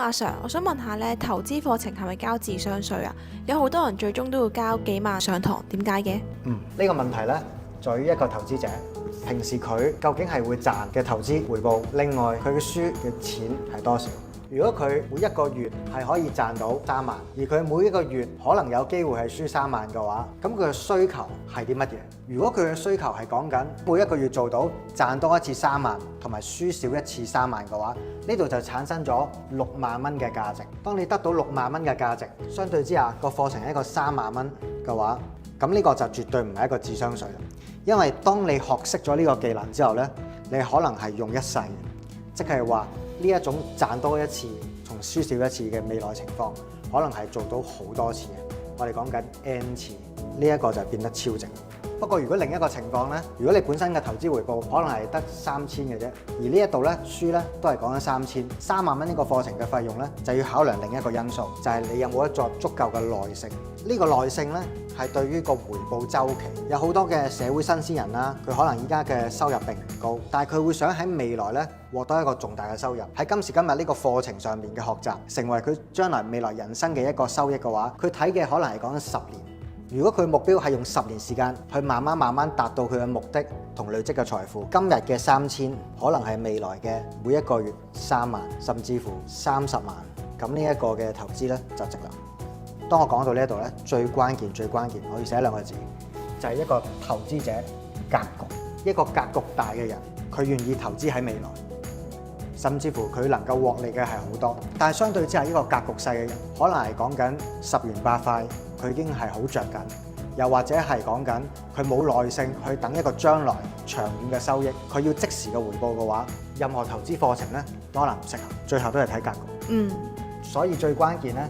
Sir，我想問下咧，投資課程係咪交智商稅啊？有好多人最終都要交幾萬上堂，點解嘅？呢個問題咧，在於一個投資者平時佢究竟係會賺嘅投資回報，另外佢嘅輸嘅錢係多少？如果佢每一個月係可以賺到3萬，而佢每一個月可能有機會係輸3萬嘅話，咁佢嘅需求係啲乜嘢？如果佢嘅需求係講緊每一個月做到賺多一次3萬，同埋輸少一次3萬嘅話，呢度就產生咗6萬蚊嘅價值。當你得到6萬蚊嘅價值，相對之下個課程係一個3萬蚊嘅話，咁呢個就絕對唔係一個智商稅啦。因為當你學識咗呢個技能之後呢，你可能係用一世，即係話呢一種賺多一次同輸少一次嘅未來情況，可能係做到好多次嘅。我哋講緊 N 次，呢一個就變得超值。不過如果另一個情況呢，如果你本身嘅投資回報可能係得3000嘅啫，而呢一度呢，輸呢都係講緊3萬蚊呢個課程嘅費用呢，就要考量另一個因素，就係你有冇一座足夠嘅耐性。呢個耐性呢，係對於個回報週期，有好多嘅社會新鮮人啦，佢可能依家嘅收入並唔高，但係佢會想喺未來呢獲得一個重大嘅收入。喺今時今日呢個課程上面嘅學習，成為佢將來未來人生嘅一個收益嘅話，佢睇嘅可能係講緊10年。如果佢目標係用10年時間去慢慢達到佢嘅目的同累積嘅財富，今日嘅3000可能係未來嘅每一個月3萬，甚至乎30萬，咁呢一個嘅投資呢，就值啦。當我講到呢一度呢，最關鍵，我要寫2個字，就係一個投資者格局。一個格局大嘅人，佢願意投資喺未來，甚至乎佢能夠獲利嘅係好多。但係相對之下，呢個格局細嘅人，可能係講緊10元8塊，佢已經係好着緊，又或者係講緊佢冇耐性去等一個將來長遠嘅收益，佢要即時嘅回報嘅話，任何投資課程呢，都可能唔適合，最後都係睇格局。所以最關鍵呢，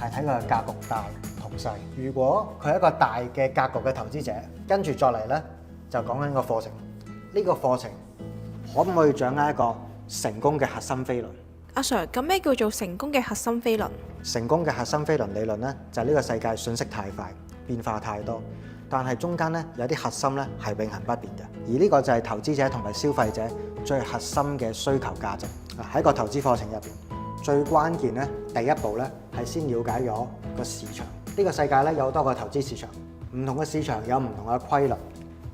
係睇佢嘅格局大同細。如果佢係一個大嘅格局嘅投資者，跟住再嚟呢，就講緊個課程。呢個課程可唔可以掌握一個成功嘅核心飛輪？阿 Sir， 咁咩叫做成功嘅核心飛輪？成功嘅核心飛輪理論呢，就係呢個世界信息太快，變化太多，但係中間呢，有啲核心呢係永恆不變嘅。而呢個就係投資者同埋消費者最核心嘅需求價值。喺個投資課程入邊，最關鍵呢，第一步呢係先了解咗個市場。呢個世界呢，有好多個投資市場，唔同嘅市場有唔同嘅規律，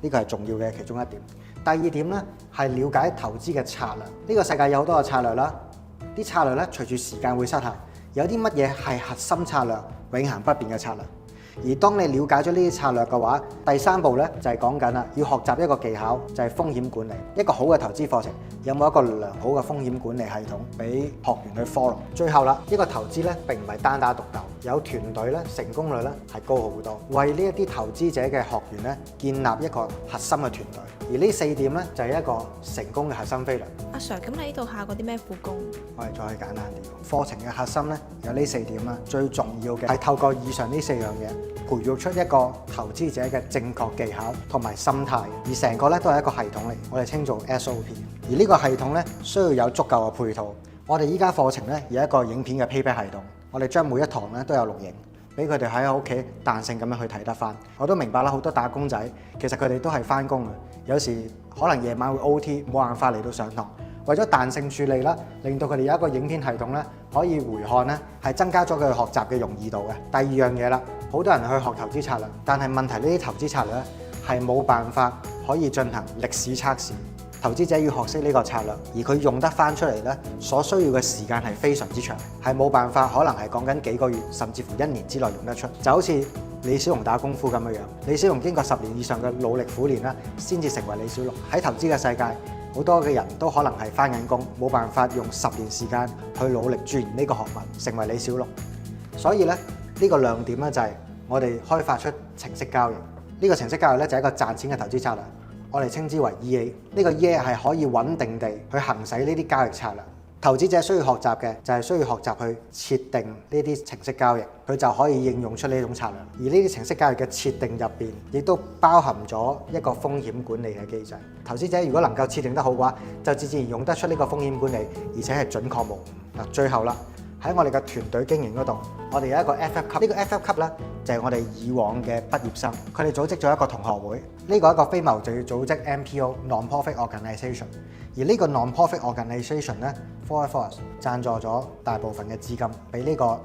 呢個係重要嘅其中一點。第二點呢，係了解投資嘅策略。呢個世界有好多個策略啦，啲策略咧隨住時間會失效。有啲乜嘢係核心策略、永恆不變嘅策略？而當你了解咗呢啲策略嘅話，第3步咧就係講緊啦，要學習一個技巧，就係風險管理。一個好嘅投資課程有冇一個良好嘅風險管理系統俾學員去 follow？最後啦，一個投資咧並唔係單打獨鬥，有團隊咧成功率咧係高好多。為呢一啲投資者嘅學員咧建立一個核心嘅團隊。而呢4點咧就係一個成功嘅核心飛輪。阿 Sir， 咁你呢度下過啲咩苦功？我哋再去簡單啲，課程嘅核心咧有呢4點啦。最重要嘅係透過以上呢4樣嘢，培育出一個投資者嘅正確技巧同埋心態，而成個咧都係一個系統嚟，我哋稱做 SOP。而呢個系統咧需要有足夠嘅配套。我哋依家課程咧有一個影片嘅 playback 系統，我哋將每一堂咧都有錄影，俾佢哋喺屋企彈性咁樣去睇得翻。我都明白啦，好多打工仔其實佢哋都係翻工嘅，有時可能夜晚會 OT， 冇辦法嚟到上堂。為咗彈性處理啦，令到佢哋有一個影片系統咧可以回看咧，係增加咗佢學習嘅容易度嘅。第二樣嘢啦，好多人去學投資策略，但係問題呢啲投資策略咧係冇辦法可以進行歷史測試。投資者要學識呢個策略，而佢用得翻出嚟咧，所需要嘅時間係非常之長，係冇辦法可能係講緊幾個月，甚至乎1年之內用得出。就好似李小龍打功夫咁樣樣，李小龍經過10年以上嘅努力苦練啦，先至成為李小龍。喺投資嘅世界，好多嘅人都可能係翻緊工，冇辦法用10年時間去努力鑽研呢個學問，成為李小龍。所以咧，呢個亮點咧就係我哋開發出程式交易。呢個程式交易咧就係一個賺錢嘅投資策略。我哋稱之為 EA， 呢個 EA 係可以穩定地去行使呢啲交易策略。投資者需要學習嘅就係需要學習去設定呢啲程式交易，佢就可以應用出呢種策略。而呢啲程式交易嘅設定入邊，亦都包含咗一個風險管理嘅機制。投資者如果能夠設定得好嘅話，就自然用得出呢個風險管理，而且係準確無誤。嗱，最後啦，喺我哋嘅團隊經營嗰度，我哋有一個 FF 級。呢個 FF 級咧就係我哋以往嘅畢業生，佢哋組織咗一個同學會。呢個係一個非牟利組織 NPO non-profit organisation。而呢個 non-profit organisation 咧 Forest 贊助咗大部分嘅資金俾呢個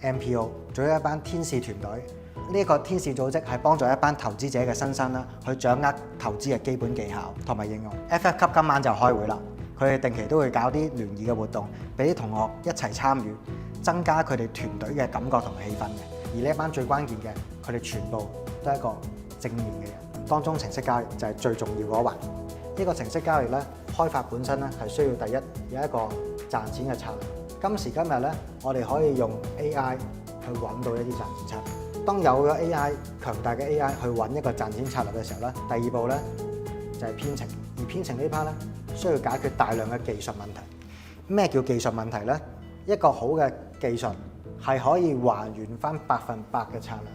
MPO， 做咗一班天使團隊。呢個天使組織係幫助一班投資者嘅新生啦，去掌握投資嘅基本技巧同埋應用。FF 級今晚就開會啦，佢哋定期都會搞啲聯誼嘅活動，俾啲同學一齊參與，增加佢哋團隊嘅感覺同氣氛嘅。而呢一班最關鍵嘅，佢哋全部都係一個正面嘅人。當中程式交易就係最重要嗰一環。呢個程式交易咧，開發本身咧係需要第一有一個賺錢嘅策略。今時今日咧，我哋可以用 AI 去揾到一啲賺錢策略。當有咗 AI 強大嘅 AI 去揾一個賺錢策略嘅時候咧，第二步咧就係編程。而編程呢 part 咧需要解決大量嘅技術問題。咩叫技術問題咧？一個好嘅技術係可以還原翻100%嘅策略，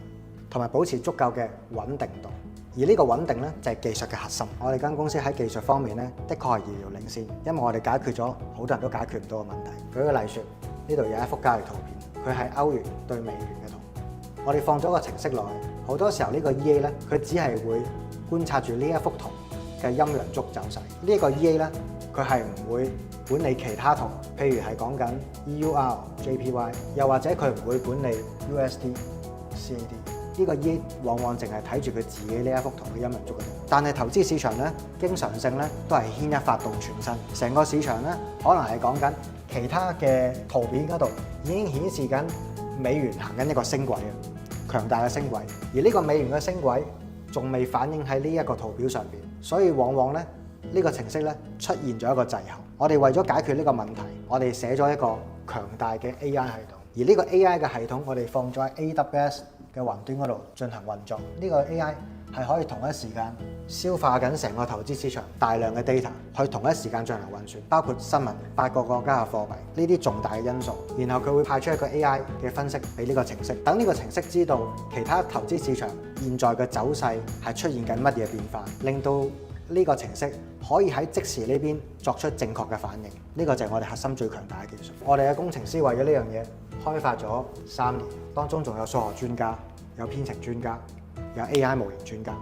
同埋保持足夠嘅穩定度。而呢個穩定咧就係技術嘅核心。我哋間公司喺技術方面咧，的確係遙遙領先，因為我哋解決咗好多人都解決唔到嘅問題。舉個例説，呢度有一幅交易圖片，佢係歐元對美元嘅圖。我哋放咗個程式落去，好多時候呢個 EA 咧，佢只係會觀察住呢一幅圖嘅陰陽燭走勢。呢個 EA 咧，佢係唔會管理其他圖，譬如係講緊 EUR、JPY， 又或者佢唔會管理 USD、CAD。呢個 EA 往往淨係睇住佢自己呢一幅圖嘅陰陽燭嘅。但係投資市場咧，經常性咧都係牽一發動全身，成個市場咧可能係講緊其他嘅圖片嗰度已經顯示緊美元行緊一個升軌啊，強大嘅升軌。而呢個美元嘅升軌仲未反映喺呢一個圖表上邊，所以往往咧呢個程式咧出現咗一個滯後。我哋為咗解決呢個問題，我哋寫咗一個強大嘅 AI 系統。而呢個 AI 嘅系統，我哋放咗喺 AWS 嘅雲端嗰度進行運作。呢個 AI 係可以同一時間消化緊成個投資市場大量嘅 data， 去同一時間進行運算，包括新聞、8個國家嘅貨幣呢啲重大嘅因素。然後佢會派出一個 AI 嘅分析俾呢個程式，等呢個程式知道其他投資市場現在嘅走勢係出現緊乜嘢變化，令到呢個程式可以喺即時呢邊作出正確嘅反應。呢個就係我哋核心最強大嘅技術。我哋嘅工程師為咗呢樣嘢開發咗3年，當中仲有數學專家、有編程專家、有 AI 模型專家。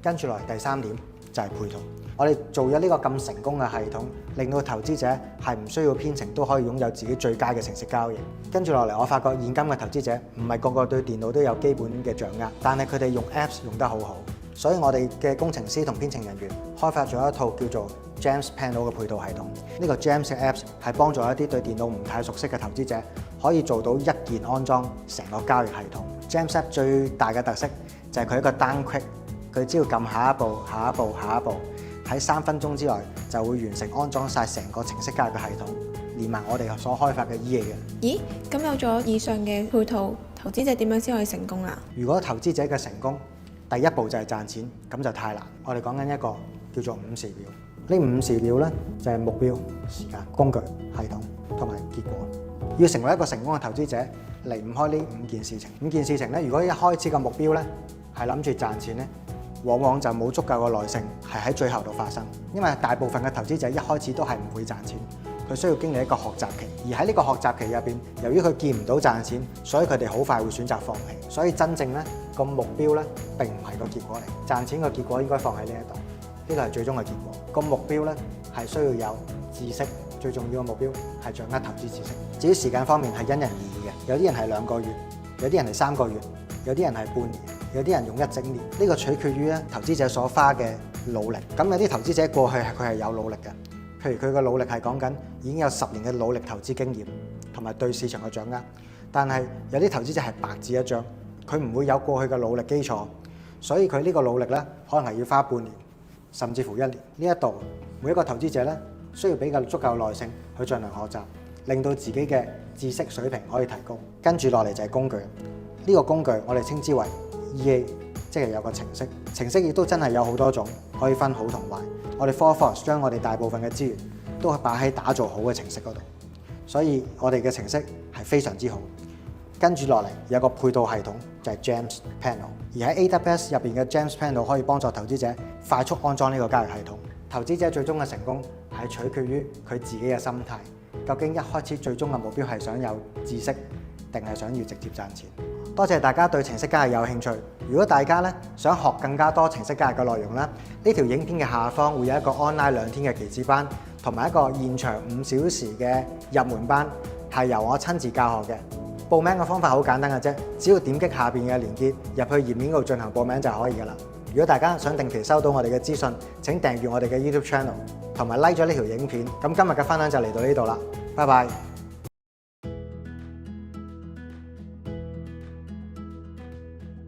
跟住落嚟第3點就係配套。我哋做咗呢個咁成功嘅系統，令到投資者係唔需要編程都可以擁有自己最佳嘅程式交易。跟住落嚟，我發覺現今嘅投資者唔係個個對電腦都有基本嘅掌握，但係佢哋用 Apps 用得好好。所以我哋嘅工程師同編程人員開發咗一套叫做 Gems Panel 嘅配套系統。呢個 Gems 嘅 Apps 係幫助一啲對電腦唔太熟悉嘅投資者可以做到一鍵安裝成個交易系統。Gems App 最大嘅特色就係佢一個 down click，佢只要撳下一步、下一步、下一步，喺3分鐘之內就會完成安裝晒成個程式交易嘅系統，連埋我哋所開發嘅 EA 嘅。咦？咁有咗以上嘅配套，投資者點樣先可以成功啊？如果投資者嘅成功，第一步就係賺錢，咁就太難。我哋講緊一個叫做5時表。呢5時表咧就係目標、時間、工具、系統同埋結果。要成為一個成功嘅投資者，離唔開呢5件事情。5件事情咧，如果一開始個目標咧係諗住賺錢咧，往往就冇足夠嘅耐性係喺最後度發生。因為大部分嘅投資者一開始都係唔會賺錢，佢需要經歷一個學習期。而喺呢個學習期入邊，由於佢見唔到賺錢，所以佢哋好快會選擇放棄。所以真正咧個目標咧並唔係個結果嚟，賺錢個結果應該放喺呢一度，呢個係最終嘅結果。個目標咧係需要有知識，最重要嘅目標係掌握投資知識。至於時間方面係因人而異嘅，有啲人係2個月，有啲人係3個月，有啲人係半年，有啲人用1整年。呢個取決於咧投資者所花嘅努力。咁有啲投資者過去佢係有努力嘅，譬如佢嘅努力係講緊已經有10年嘅努力投資經驗同埋對市場嘅掌握，但係有啲投資者係白紙一張，佢唔會有過去嘅努力基礎，所以佢呢個努力咧可能係要花半年甚至乎1年。呢一度每一個投資者咧需要比較足夠耐性去進行學習，令到自己嘅知識水平可以提高。跟住落嚟就係工具，呢個工具我哋稱之為 EA， 即係有個程式。程式亦都真係有好多種，可以分好同壞。我哋 Forest 將我哋大部分嘅資源都係擺喺打造好嘅程式嗰度，所以我哋嘅程式係非常之好。跟住落嚟有個配套系統就係 Gems Panel， 而喺 AWS 入邊嘅 Gems Panel 可以幫助投資者快速安裝呢個交易系統。投資者最終嘅成功係取決於佢自己嘅心態，究竟一開始最終嘅目標係想有知識，定係想要直接賺錢。多謝大家對程式交易有興趣。如果大家咧想學更加多程式交易嘅內容咧，呢條影片嘅下方會有一個 online2天嘅期指班，同埋一個現場5小時嘅入門班，係由我親自教學嘅。報名嘅方法好簡單嘅啫，只要點擊下邊嘅連結入去頁面嗰度進行報名就可以㗎啦。如果大家想定期收到我哋嘅資訊，請訂閱我哋嘅 YouTube channel，同埋 like 咗呢條影片。咁今日嘅分享就嚟到呢度啦，拜拜。